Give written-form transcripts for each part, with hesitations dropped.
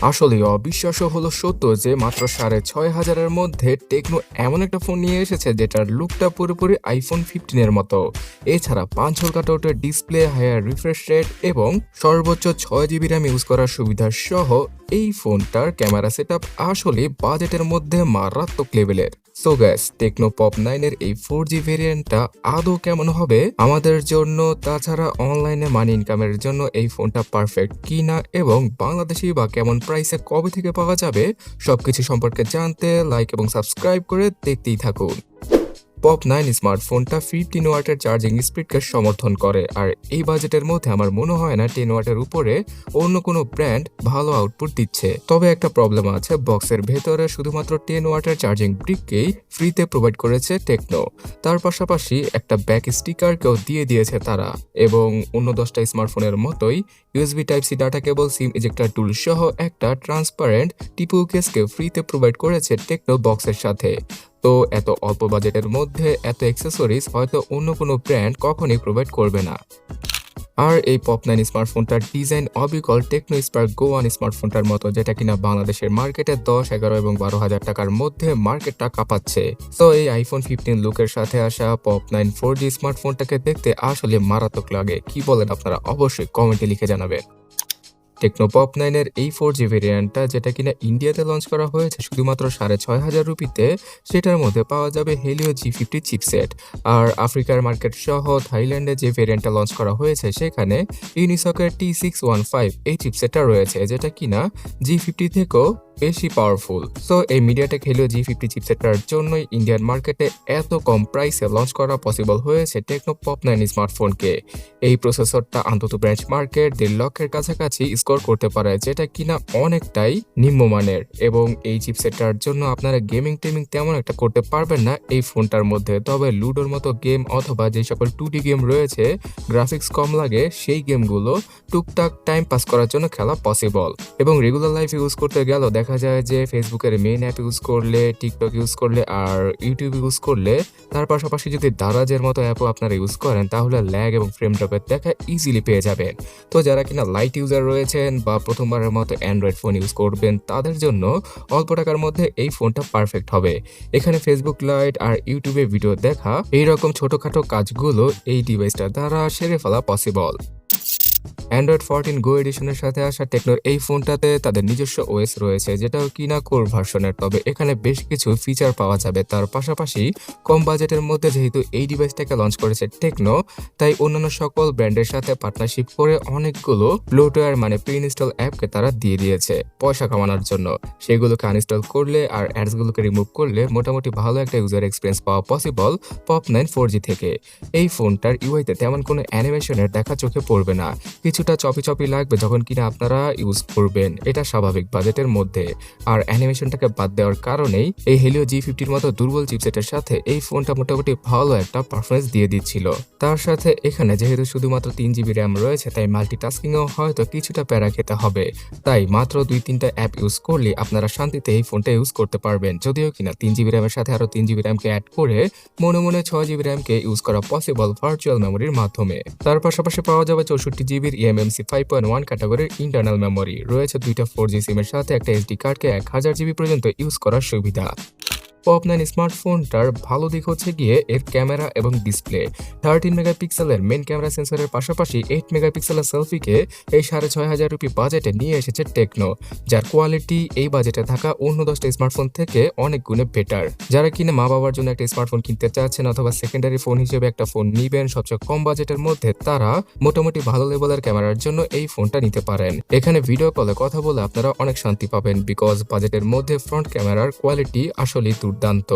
আসলে অবিশ্বাস্য হলো সত্য যে মাত্র ৬,৫০০ মধ্যে টেকনো এমন একটা ফোন নিয়ে এসেছে যেটার লুকটা পুরোপুরি আইফোন 15 এর মতো। এছাড়া 5 কাটআউটের ডিসপ্লে, হায়ার রিফ্রেশ রেট এবং সর্বোচ্চ 6 জিবি র্যাম ইউজ করার সুবিধা সহ এই ফোনটার ক্যামেরা সেটআপ আসলে বাজেটের মধ্যে মারাত্মক লেভেলের। সো গ্যাস, টেকনো পপ 9 এর এই 4G ভেরিয়েন্টটা আদৌ কেমন হবে আমাদের জন্য, তাছাড়া অনলাইনে মানি ইনকামের জন্য এই ফোনটা পারফেক্ট কিনা এবং বাংলাদেশি বা কেমন প্রাইসে কবে থেকে পাওয়া যাবে সবকিছু সম্পর্কে জানতে লাইক এবং সাবস্ক্রাইব করে দেখতেই থাকুন। পপ 9 স্মার্টফোনটা 15 ওয়াটের চার্জিং স্পিডকে সমর্থন করে, আর এই বাজেটের মধ্যে আমার মনে হয় না 10 ওয়াটের উপরে অন্য কোনো ব্র্যান্ড ভালো আউটপুট দিচ্ছে। তবে একটা প্রবলেম আছে, বক্সের ভেতরে শুধুমাত্র 10 ওয়াটের চার্জিং ব্রিককেই ফ্রিতে প্রোভাইড করেছে টেকনো। তার পাশাপাশি একটা ব্যাক স্টিকারকেও দিয়ে দিয়েছে তারা, এবং অন্য 10টা স্মার্টফোনের মতোই USB type C data cable, SIM ejector tool সহ একটা ট্রান্সপারেন্ট টিপু কেসকে ফ্রিতে প্রোভাইড করেছে টেকনো বক্সের সাথে। তো এত অল্প বাজেটের মধ্যে এত অ্যাক্সেসরিজ হয়তো অন্য কোনো ব্র্যান্ড কখনোই প্রোভাইড করবে না। আর এই পপ 9 স্মার্টফোনটার ডিজাইন অবিকল টেকনো স্পার্ক গো 1 স্মার্টফোনটার মতো, যেটা কিনা বাংলাদেশের মার্কেটে 10, 11 এবং 12,000 টাকার মধ্যে মার্কেটটা কাঁপাচ্ছে। তো এই আইফোন 15 লুকের সাথে আসা পপ 9 4G স্মার্টফোনটাকে দেখতে আসলে মারাত্মক লাগে। কি বলেন আপনারা? অবশ্যই কমেন্টে লিখে জানাবেন। টেকনো পপ 9 এর এই 4G ভেরিয়েন্টটা, যেটা কিনা ইন্ডিয়াতে লঞ্চ করা হয়েছে শুধুমাত্র 6,500 রুপিতে, সেটার মধ্যে পাওয়া যাবে হেলিও G50 চিপসেট। আর আফ্রিকার মার্কেট সহ থাইল্যান্ডে যে ভেরিয়েন্টটা লঞ্চ করা হয়েছে সেখানে ইউনিসকের T615 এই চিপসেটটা রয়েছে, যেটা কিনা G50 থেকেও বেশি পাওয়ারফুল। সো এই মিডিয়াটেক হেলিও G50 চিপসেটটার জন্যই ইন্ডিয়ান মার্কেটে এত কম প্রাইসে লঞ্চ করা পসিবল হয়েছে টেকনো পপ 9 স্মার্টফোনকে। এই প্রসেসরটা অন্তত বেঞ্চ মার্কেট 1.5 লক্ষের কাছাকাছি স্কোর করতে পারে, যেটা কিনা অনেকটাই নিম্নমানের, এবং এই চিপসেটটার জন্য আপনারা গেমিং টেমিং তেমন একটা করতে পারবেন না এই ফোনটার মধ্যে। তবে লুডোর মতো গেম অথবা যে সকল 2D গেম রয়েছে, গ্রাফিক্স কম লাগে সেই গেমগুলো টুকটাক টাইম পাস করার জন্য খেলা পসিবল। এবং রেগুলার লাইফ ইউজ করতে গেলেও দেখা যায় যে ফেসবুকের মেইন অ্যাপ ইউজ করলে, টিকটক ইউজ করলে আর ইউটিউব ইউজ করলে, তার পাশাপাশি যদি দারাজের মতো অ্যাপও আপনারা ইউজ করেন, তাহলে ল্যাগ এবং ফ্রেম ড্রপের দেখা ইজিলি পেয়ে যাবেন। তো যারা কিনা লাইট ইউজার রয়েছেন বা প্রথমবারের মতো অ্যান্ড্রয়েড ফোন ইউজ করবেন, তাদের জন্য অল্প টাকার মধ্যে এই ফোনটা পারফেক্ট হবে। এখানে ফেসবুক লাইট আর ইউটিউবে ভিডিও দেখা এইরকম ছোটখাটো কাজগুলো এই ডিভাইসটার দ্বারা সেরে ফেলা পসিবল। অ্যান্ড্রয়েড 14 গো এডিশনের সাথে আসা টেকনোর এই ফোনটাতে তাদের নিজস্ব ওএস রয়েছে, যেটাও কিনা কোর ভার্সনের। তবে এখানে বেশ কিছু ফিচার পাওয়া যাবে। তার পাশাপাশি কম বাজেটের মধ্যে যেহেতু এই ডিভাইসটাকে লঞ্চ করেছে টেকনো, তাই অন্যান্য সকল ব্র্যান্ডের সাথে পার্টনারশিপ করে অনেকগুলো ব্লোটওয়্যার মানে প্রি ইনস্টল অ্যাপকে তারা দিয়ে দিয়েছে পয়সা কামানোর জন্য। সেগুলোকে আনইনস্টল করলে আর অ্যাডসগুলোকে রিমুভ করলে মোটামুটি ভালো একটা ইউজার এক্সপিরিয়েন্স পাওয়া পসিবল পপ 9 4G থেকে। এই ফোনটার ইউআইতে তেমন কোনো অ্যানিমেশনের দেখা চোখে পড়বে না, কিছুটা চপি লাগবে যখন কিনা আপনারা ইউজ করবেন, এটা স্বাভাবিক বাজেটের মধ্যে। আর অ্যানিমেশনটাকে বাদ দেওয়ার কারণেই এই হেলিও G50 মতো দুর্বল চিপসেটের সাথে এই ফোনটা মোটামুটি ভালো একটা পারফরমেন্স দিয়ে দিচ্ছিল। তার সাথে এখানে যেহেতু শুধুমাত্র 3 GB র্যাম রয়েছে, তাই মাল্টিটাস্কিংও হয়তো কিছুটা প্যারা খেতে হবে। তাই মাত্র 2-3টা অ্যাপ ইউজ করলে আপনারা শান্তিতে এই ফোনটা ইউজ করতে পারবেন। যদিও কিনা 3 GB র্যামের সাথে আরো 3 GB র্যামকে অ্যাড করে মনে মনে 6 GB র্যামকে ইউজ করা পসিবল ভার্চুয়াল মেমোরির মাধ্যমে। তার পাশাপাশি পাওয়া যাবে 64 GB eMMC 5.1 ক্যাটাগরির ইন্টারনাল মেমোরি রয়েছে। 2টা 4G সিমের সাথে একটা এসডি কার্ডকে 1000 GB পর্যন্ত ইউজ করার সুবিধা। পপ 9 স্মার্টফোনটার ভালো দিক হচ্ছে গিয়ে এর ক্যামেরা এবং ডিসপ্লে। 13 মেগাপিক্সেলের মেন ক্যামেরা সেন্সরের পাশাপাশি 8 মেগাপিক্সেলের সেলফিকে এই 6,500 রুপি বাজেটে নিয়ে এসেছে টেকনো, যার কোয়ালিটি এই বাজেটে থাকা অন্য 10টা স্মার্টফোন থেকে অনেক গুণে বেটার। যারা কিনা মা বাবার জন্য একটা স্মার্টফোন কিনতে চাচ্ছেন অথবা সেকেন্ডারি ফোন হিসেবে একটা ফোন নিবেন সবচেয়ে কম বাজেটের মধ্যে, তারা মোটামুটি ভালো লেভেলের ক্যামেরার জন্য এই ফোনটা নিতে পারেন। এখানে ভিডিও কলে কথা বলে আপনারা অনেক শান্তি পাবেন, বিকজ বাজেটের মধ্যে ফ্রন্ট ক্যামেরার কোয়ালিটি আসলেই দুর্দান্ত।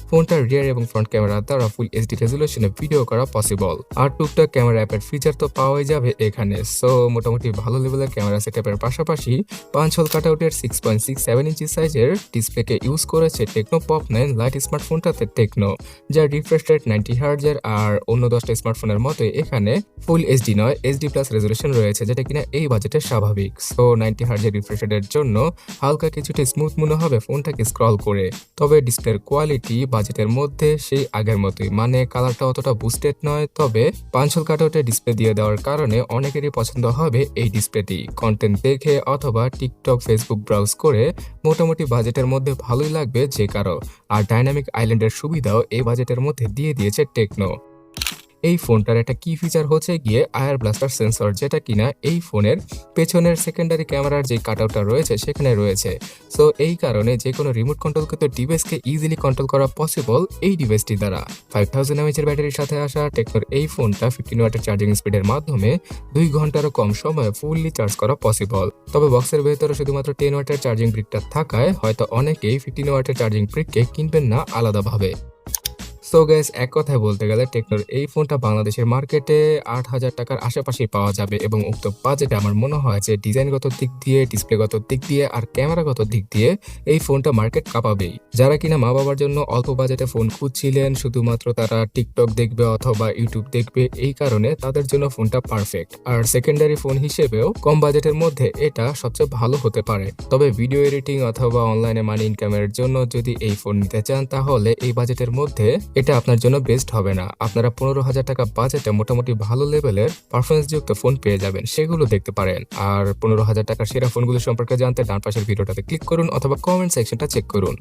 ফোনটার রিয়ার এবং ফ্রন্ট ক্যামেরা দ্বারা ফুল এইচডি রেজুলেশনে ভিডিও করা পসিবল। আর টুকটাক ক্যামেরা অ্যাপের ফিচার তো পাওয়াই যাবে এখানে। সো মোটামুটি ভালো লেভেলের ক্যামেরা সেটআপের পাশাপাশি 5 হোল কাটআউটের 6.67 ইঞ্চি সাইজের ডিসপ্লেকে ইউজ করেছে টেকনো পপ 9 লাইট স্মার্টফোনটাতে টেকনো, যার রিফ্রেশ রেট 90 হার্টজের। আর অন্য 10টা স্মার্টফোনের মতোই এখানে ফুল এইচডি নয়, এইচডি প্লাস রেজুলেশন রয়েছে, যেটা কিনা এই বাজেটে স্বাভাবিক। সো 90 হার্টজের রিফ্রেশ রেটের জন্য হালকা কিছুটা স্মুথ মনে হবে ফোনটাকে স্ক্রল করে। তবে ডিসপ্লে ফ্রন্টের কোয়ালিটি বাজেটের মধ্যে সেই আগের মতোই, মানে কালারটা অতটা বুস্টেড নয়, তবে 5 হোল কাটআউটের ডিসপ্লে দিয়ে দেওয়ার কারণে অনেকেরই পছন্দ হবে এই ডিসপ্লেটি। কন্টেন্ট দেখে অথবা টিকটক ফেসবুক ব্রাউজ করে মোটামুটি বাজেটের মধ্যে ভালোই লাগবে যে কারো। আর ডাইনামিক আইল্যান্ডের সুবিধাও এই বাজেটের মধ্যে দিয়ে দিয়েছে টেকনো। এই ফোনটার একটা কি ফিচার হচ্ছে গিয়ে আয়ার ব্লাস্টার সেন্সর, যেটা কিনা এই ফোনের পেছনের সেকেন্ডারি ক্যামেরার যে কাটআউটটা রয়েছে সেখানে রয়েছে। সো এই কারণে যে কোনো রিমোট কন্ট্রোলকৃত ডিভাইসকে ইজিলি কন্ট্রোল করা পসিবল এই ডিভাইসটি দ্বারা। 5000 এমএএইচ ব্যাটারির সাথে আসা টেকনোর এই ফোনটা 15 ওয়াটের চার্জিং স্পিডের মাধ্যমে 2 ঘন্টারও কম সময়ে ফুললি চার্জ করা পসিবল। তবে বক্সের ভেতরে শুধুমাত্র 10 ওয়াটের চার্জিং ব্রিকটা থাকায় হয়তো অনেকেই 15 ওয়াটের চার্জিং ব্রিককে কিনবেন না আলাদাভাবে। সো গাইস, এক কথায় বলতে গেলে টেকনোর এই ফোনটা বাংলাদেশের মার্কেটে 8000 টাকার আশেপাশেই পাওয়া যাবে এবং উক্ত বাজেটে আমার মনে হয় যে ডিজাইনগত দিক দিয়ে, ডিসপ্লেগত দিক দিয়ে আর ক্যামেরাগত দিক দিয়ে এই ফোনটা মার্কেট কাঁপাবেই। যারা কিনা মা বাবার জন্য অল্প বাজেটে ফোন খুঁজছিলেন, শুধুমাত্র তারা টিকটক দেখবে অথবা ইউটিউব দেখবে, এই কারণে তাদের জন্য ফোনটা পারফেক্ট। আর সেকেন্ডারি ফোন হিসেবেও কম বাজেটের মধ্যে এটা সবচেয়ে ভালো হতে পারে। তবে ভিডিও এডিটিং অথবা অনলাইনে মানি ইনকামের জন্য যদি এই ফোন নিতে চান, তাহলে এই বাজেটের মধ্যে এটা আপনার জন্য বেস্ট হবে না। আপনারা 15,000 টাকা বাজেটে মোটামুটি ভালো লেভেলের পারফরমেন্সযুক্ত ফোন পেয়ে যাবেন, সেগুলো দেখতে পারেন। আর 15,000 টাকার সেরা ফোনগুলো সম্পর্কে জানতে ডান পাশের ভিডিওটাতে ক্লিক করুন অথবা কমেন্ট সেকশনটা চেক করুন।